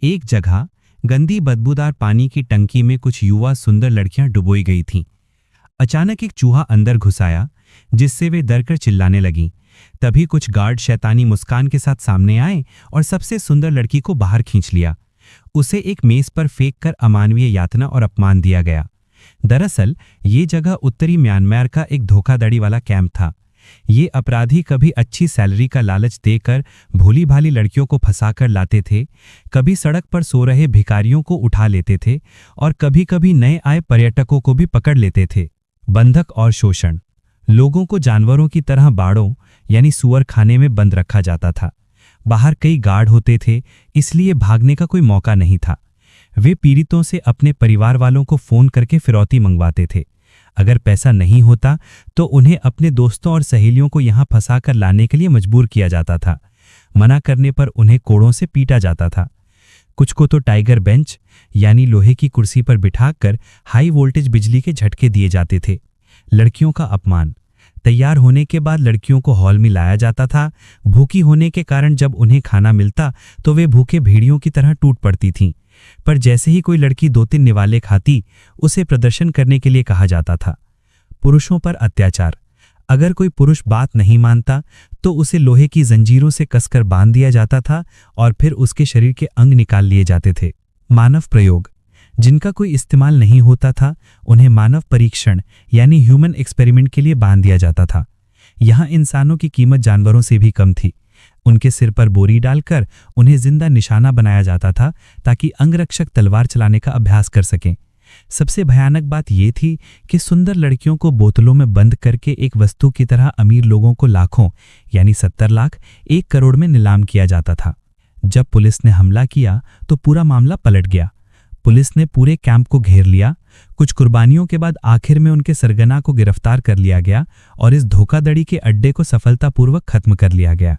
एक जगह गंदी बदबूदार पानी की टंकी में कुछ युवा सुंदर लड़कियां डुबोई गई थीं। अचानक एक चूहा अंदर घुस आया, जिससे वे डरकर चिल्लाने लगीं। तभी कुछ गार्ड शैतानी मुस्कान के साथ सामने आए और सबसे सुंदर लड़की को बाहर खींच लिया। उसे एक मेज पर फेंक कर अमानवीय यातना और अपमान दिया गया। दरअसल ये जगह उत्तरी म्यांमार का एक धोखाधड़ी वाला कैंप था। ये अपराधी कभी अच्छी सैलरी का लालच देकर भोली भाली लड़कियों को फंसाकर लाते थे, कभी सड़क पर सो रहे भिखारियों को उठा लेते थे और कभी कभी नए आए पर्यटकों को भी पकड़ लेते थे। बंधक और शोषण। लोगों को जानवरों की तरह बाड़ों यानी सुअर खाने में बंद रखा जाता था। बाहर कई गार्ड होते थे, इसलिए भागने का कोई मौका नहीं था। वे पीड़ितों से अपने परिवार वालों को फोन करके फिरौती मंगवाते थे। अगर पैसा नहीं होता तो उन्हें अपने दोस्तों और सहेलियों को यहां फंसाकर लाने के लिए मजबूर किया जाता था। मना करने पर उन्हें कोड़ों से पीटा जाता था। कुछ को तो टाइगर बेंच यानी लोहे की कुर्सी पर बिठाकर हाई वोल्टेज बिजली के झटके दिए जाते थे। लड़कियों का अपमान। तैयार होने के बाद लड़कियों को हॉल में लाया जाता था। भूखी होने के कारण जब उन्हें खाना मिलता तो वे भूखे भेड़ियों की तरह टूट पड़ती थीं। पर जैसे ही कोई लड़की 2-3 निवाले खाती, उसे प्रदर्शन करने के लिए कहा जाता था। पुरुषों पर अत्याचार। अगर कोई पुरुष बात नहीं मानता तो उसे लोहे की जंजीरों से कसकर बांध दिया जाता था और फिर उसके शरीर के अंग निकाल लिए जाते थे। मानव प्रयोग। जिनका कोई इस्तेमाल नहीं होता था, उन्हें मानव परीक्षण यानी ह्यूमन एक्सपेरिमेंट के लिए बांध दिया जाता था। यहाँ इंसानों की कीमत जानवरों से भी कम थी। उनके सिर पर बोरी डालकर उन्हें जिंदा निशाना बनाया जाता था ताकि अंगरक्षक तलवार चलाने का अभ्यास कर सकें। सबसे भयानक बात यह थी कि सुंदर लड़कियों को बोतलों में बंद करके एक वस्तु की तरह अमीर लोगों को लाखों यानी 70 लाख 1 करोड़ में नीलाम किया जाता था। जब पुलिस ने हमला किया तो पूरा मामला पलट गया। पुलिस ने पूरे कैंप को घेर लिया। कुछ कुर्बानियों के बाद आखिर में उनके सरगना को गिरफ्तार कर लिया गया और इस धोखाधड़ी के अड्डे को सफलतापूर्वक खत्म कर लिया गया।